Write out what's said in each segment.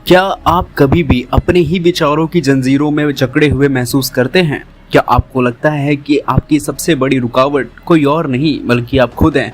क्या आप कभी भी अपने ही विचारों की जंजीरों में जकड़े हुए महसूस करते हैं? क्या आपको लगता है कि आपकी सबसे बड़ी रुकावट कोई और नहीं बल्कि आप खुद हैं?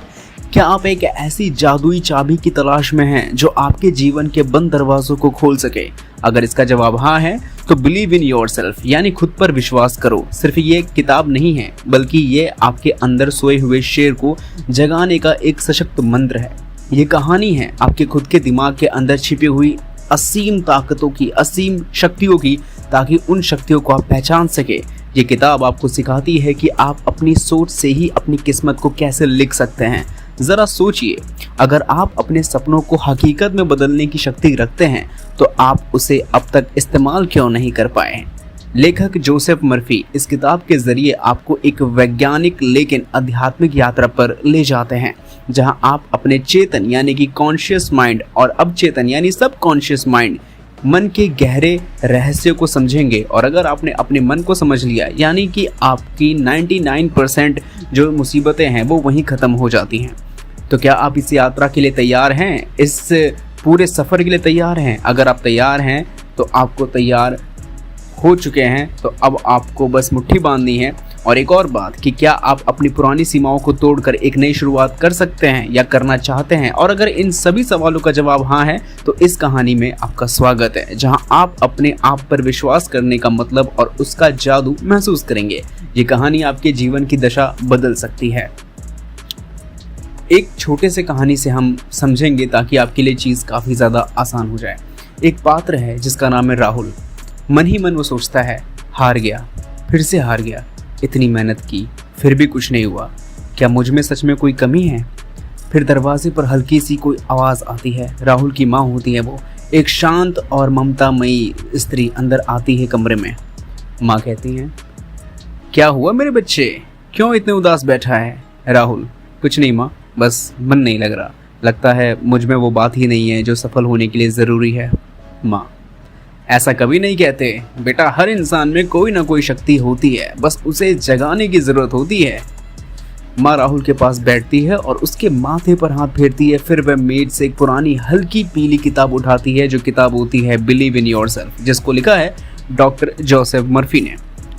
क्या आप एक ऐसी जादुई चाबी की तलाश में हैं जो आपके जीवन के बंद दरवाजों को खोल सके? अगर इसका जवाब हाँ है तो बिलीव इन योरसेल्फ यानी खुद पर विश्वास करो। सिर्फ ये एक किताब नहीं है बल्कि ये आपके अंदर सोए हुए शेर को जगाने का एक सशक्त मंत्र है। ये कहानी है आपके खुद के दिमाग के अंदर छिपी हुई असीम ताकतों की, असीम शक्तियों की, ताकि उन शक्तियों को आप पहचान सके। ये किताब आपको सिखाती है कि आप अपनी सोच से ही अपनी किस्मत को कैसे लिख सकते हैं। ज़रा सोचिए, अगर आप अपने सपनों को हकीकत में बदलने की शक्ति रखते हैं तो आप उसे अब तक इस्तेमाल क्यों नहीं कर पाए? लेखक जोसेफ मर्फी इस किताब के जरिए आपको एक वैज्ञानिक लेकिन आध्यात्मिक यात्रा पर ले जाते हैं, जहां आप अपने चेतन यानी कि कॉन्शियस माइंड और अवचेतन यानी सब कॉन्शियस माइंड मन के गहरे रहस्य को समझेंगे। और अगर आपने अपने मन को समझ लिया यानी कि आपकी 99% जो मुसीबतें हैं वो वहीं ख़त्म हो जाती हैं। तो क्या आप इस यात्रा के लिए तैयार हैं? इस पूरे सफ़र के लिए तैयार हैं? अगर आप तैयार हैं तो आपको तैयार हो चुके हैं, तो अब आपको बस मुट्ठी बांधनी है। और एक और बात कि क्या आप अपनी पुरानी सीमाओं को तोड़कर एक नई शुरुआत कर सकते हैं या करना चाहते हैं? और अगर इन सभी सवालों का जवाब हाँ है तो इस कहानी में आपका स्वागत है, जहां आप अपने आप पर विश्वास करने का मतलब और उसका जादू महसूस करेंगे। ये कहानी आपके जीवन की दशा बदल सकती है। एक छोटे से कहानी से हम समझेंगे ताकि आपके लिए चीज़ काफ़ी ज़्यादा आसान हो जाए। एक पात्र है जिसका नाम है राहुल। मन ही मन वो सोचता है, हार गया, फिर से हार गया, इतनी मेहनत की फिर भी कुछ नहीं हुआ, क्या मुझ में सच में कोई कमी है? फिर दरवाजे पर हल्की सी कोई आवाज़ आती है। राहुल की माँ होती है वो, एक शांत और ममतामयी स्त्री अंदर आती है कमरे में। माँ कहती हैं, क्या हुआ मेरे बच्चे, क्यों इतने उदास बैठा है? राहुल, कुछ नहीं माँ, बस मन नहीं लग रहा, लगता है मुझ में वो बात ही नहीं है जो सफल होने के लिए ज़रूरी है। माँ, ऐसा कभी नहीं कहते बेटा, हर इंसान में कोई ना कोई शक्ति होती है, बस उसे जगाने की ज़रूरत होती है। माँ राहुल के पास बैठती है और उसके माथे पर हाथ फेरती है। फिर वह मेज से एक पुरानी हल्की पीली किताब उठाती है, जो किताब होती है बिलीव इन योरसेल्फ, जिसको लिखा है डॉक्टर जोसेफ मर्फी ने।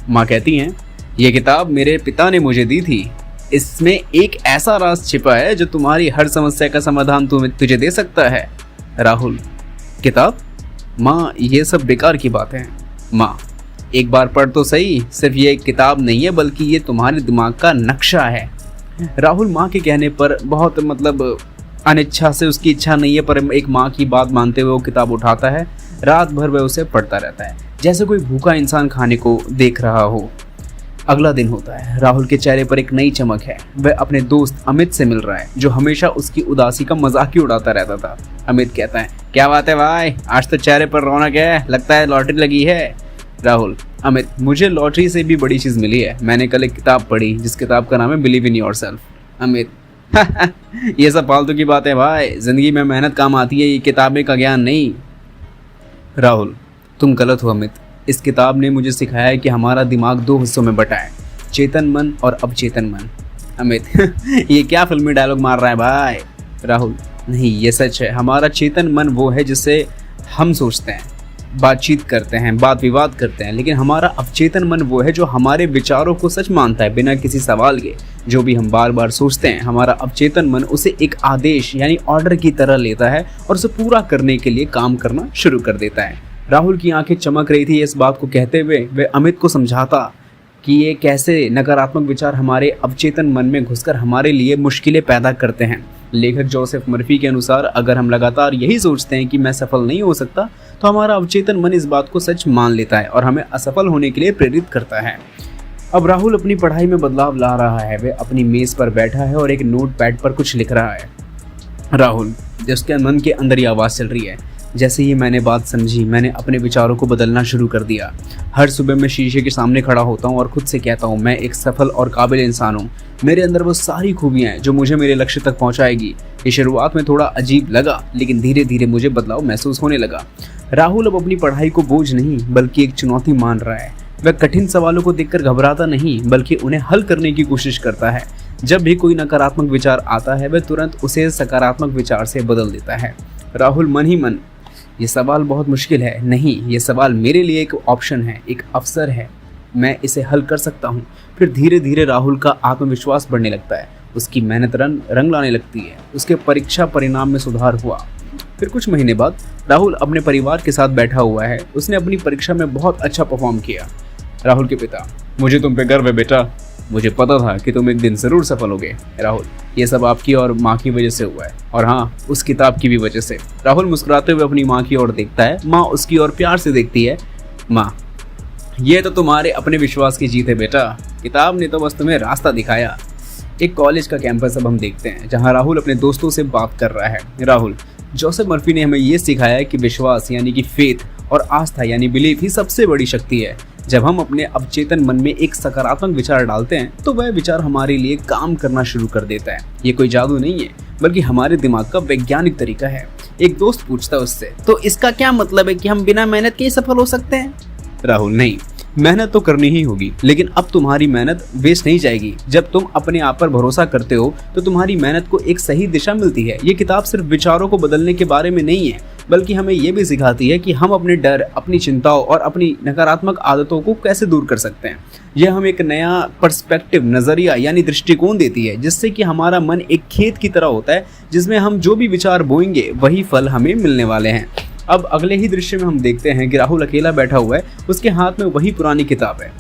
माँ कहती हैं, ये किताब मेरे पिता ने मुझे दी थी, इसमें एक ऐसा राज छिपा है जो तुम्हारी हर समस्या का समाधान तुझे दे सकता है। राहुल, किताब? माँ, ये सब बेकार की बात है। माँ, एक बार पढ़ तो सही, सिर्फ ये एक किताब नहीं है बल्कि ये तुम्हारे दिमाग का नक्शा है। राहुल माँ के कहने पर बहुत अनिच्छा से, उसकी इच्छा नहीं है पर एक माँ की बात मानते हुए वो किताब उठाता है। रात भर वह उसे पढ़ता रहता है जैसे कोई भूखा इंसान खाने को देख रहा हो। अगला दिन होता है। राहुल के चेहरे पर एक नई चमक है। वह अपने दोस्त अमित से मिल रहा है, जो हमेशा उसकी उदासी का मजाक ही उड़ाता रहता था। अमित कहता है, क्या बात है भाई, आज तो चेहरे पर रौनक है, लगता है लॉटरी लगी है। राहुल, अमित, मुझे लॉटरी से भी बड़ी चीज़ मिली है, मैंने कल एक किताब पढ़ी जिस किताब का नाम है बिलीव इन योरसेल्फ। अमित, ये सब फालतू की बात है भाई, जिंदगी में मेहनत काम आती है, ये किताबें का ज्ञान नहीं। राहुल, तुम गलत हो अमित, इस किताब ने मुझे सिखाया है कि हमारा दिमाग दो हिस्सों में बटा है, चेतन मन और अवचेतन मन। अमित, ये क्या फिल्मी डायलॉग मार रहा है भाई? राहुल, नहीं, ये सच है। हमारा चेतन मन वो है जिससे हम सोचते हैं, बातचीत करते हैं, बात विवाद करते हैं, लेकिन हमारा अवचेतन मन वो है जो हमारे विचारों को सच मानता है बिना किसी सवाल के। जो भी हम बार बार सोचते हैं, हमारा अवचेतन मन उसे एक आदेश यानी ऑर्डर की तरह लेता है और उसे पूरा करने के लिए काम करना शुरू कर देता है। राहुल की आंखें चमक रही थी इस बात को कहते हुए। वे अमित को समझाता कि ये कैसे नकारात्मक विचार हमारे अवचेतन मन में घुसकर हमारे लिए मुश्किलें पैदा करते हैं। लेखक जोसेफ मर्फी के अनुसार, अगर हम लगातार यही सोचते हैं कि मैं सफल नहीं हो सकता, तो हमारा अवचेतन मन इस बात को सच मान लेता है और हमें असफल होने के लिए प्रेरित करता है। अब राहुल अपनी पढ़ाई में बदलाव ला रहा है। वह अपनी मेज पर बैठा है और एक नोट पैड पर कुछ लिख रहा है। राहुल, जिसके मन के अंदर ये आवाज़ चल रही है, जैसे ही मैंने बात समझी, मैंने अपने विचारों को बदलना शुरू कर दिया। हर सुबह मैं शीशे के सामने खड़ा होता हूँ और खुद से कहता हूँ, मैं एक सफल और काबिल इंसान हूँ, मेरे अंदर वो सारी खूबियाँ हैं जो मुझे मेरे लक्ष्य तक पहुँचाएगी। ये शुरुआत में थोड़ा अजीब लगा, लेकिन धीरे धीरे मुझे बदलाव महसूस होने लगा। राहुल अब अपनी पढ़ाई को बोझ नहीं बल्कि एक चुनौती मान रहा है। वह कठिन सवालों को देखकर घबराता नहीं बल्कि उन्हें हल करने की कोशिश करता है। जब भी कोई नकारात्मक विचार आता है, वह तुरंत उसे सकारात्मक विचार से बदल देता है। राहुल मन ही मन ये सवाल बहुत मुश्किल है। नहीं, ये सवाल मेरे लिए एक ऑप्शन है, एक अवसर है, मैं इसे हल कर सकता हूँ। फिर धीरे धीरे राहुल का आत्मविश्वास बढ़ने लगता है, उसकी मेहनत रंग लाने लगती है, उसके परीक्षा परिणाम में सुधार हुआ। फिर कुछ महीने बाद राहुल अपने परिवार के साथ बैठा हुआ है, उसने अपनी परीक्षा में बहुत अच्छा परफॉर्म किया। राहुल के पिता, मुझे तुम पे गर्व है बेटा, मुझे पता था कि तुम एक दिन जरूर सफल होगे। राहुल, ये सब आपकी और माँ की वजह से हुआ है, और हाँ, उस किताब की भी वजह से। राहुल मुस्कुराते हुए अपनी माँ की ओर देखता है, माँ उसकी ओर प्यार से देखती है। माँ, ये तो तुम्हारे अपने विश्वास की जीत है बेटा, किताब ने तो बस तुम्हें रास्ता दिखाया। एक कॉलेज का कैंपस अब हम देखते हैं, जहाँ राहुल अपने दोस्तों से बात कर रहा है। राहुल, जोसेफ मर्फी ने हमें ये सिखाया है कि विश्वास यानी कि फेथ और आस्था यानी बिलीफ ही सबसे बड़ी शक्ति है। जब हम अपने अवचेतन मन में एक सकारात्मक विचार डालते हैं तो वह विचार हमारे लिए काम करना शुरू कर देता है। ये कोई जादू नहीं है, बल्कि हमारे दिमाग का वैज्ञानिक तरीका है। एक दोस्त पूछता है उससे, तो इसका क्या मतलब है कि हम बिना मेहनत के ही सफल हो सकते हैं? राहुल, नहीं, मेहनत तो करनी ही होगी, लेकिन अब तुम्हारी मेहनत वेस्ट नहीं जाएगी। जब तुम अपने आप पर भरोसा करते हो तो तुम्हारी मेहनत को एक सही दिशा मिलती है। ये किताब सिर्फ विचारों को बदलने के बारे में नहीं है, बल्कि हमें ये भी सिखाती है कि हम अपने डर, अपनी चिंताओं और अपनी नकारात्मक आदतों को कैसे दूर कर सकते हैं। यह हमें एक नया पर्सपेक्टिव, नजरिया यानी दृष्टिकोण देती है, जिससे कि हमारा मन एक खेत की तरह होता है, जिसमें हम जो भी विचार बोएंगे वही फल हमें मिलने वाले हैं। अब अगले ही दृश्य में हम देखते हैं कि राहुल अकेला बैठा हुआ है, उसके हाथ में वही पुरानी किताब है,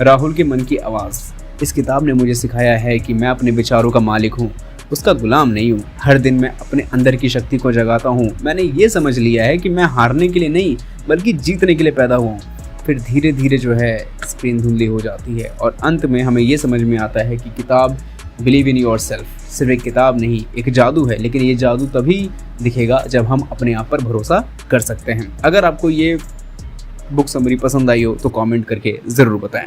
राहुल के मन की आवाज़। इस किताब ने मुझे सिखाया है कि मैं अपने विचारों का मालिक हूँ, उसका गुलाम नहीं हूँ। हर दिन मैं अपने अंदर की शक्ति को जगाता हूँ। मैंने ये समझ लिया है कि मैं हारने के लिए नहीं, बल्कि जीतने के लिए पैदा हुआ हूँ। फिर धीरे धीरे जो है स्क्रीन धुंधली हो जाती है, और अंत में हमें ये समझ में आता है कि किताब बिलीव इन योरसेल्फ सिर्फ एक किताब नहीं, एक जादू है। लेकिन ये जादू तभी दिखेगा जब हम अपने आप पर भरोसा कर सकते हैं। अगर आपको ये बुक समरी पसंद आई हो तो कमेंट करके ज़रूर बताएं।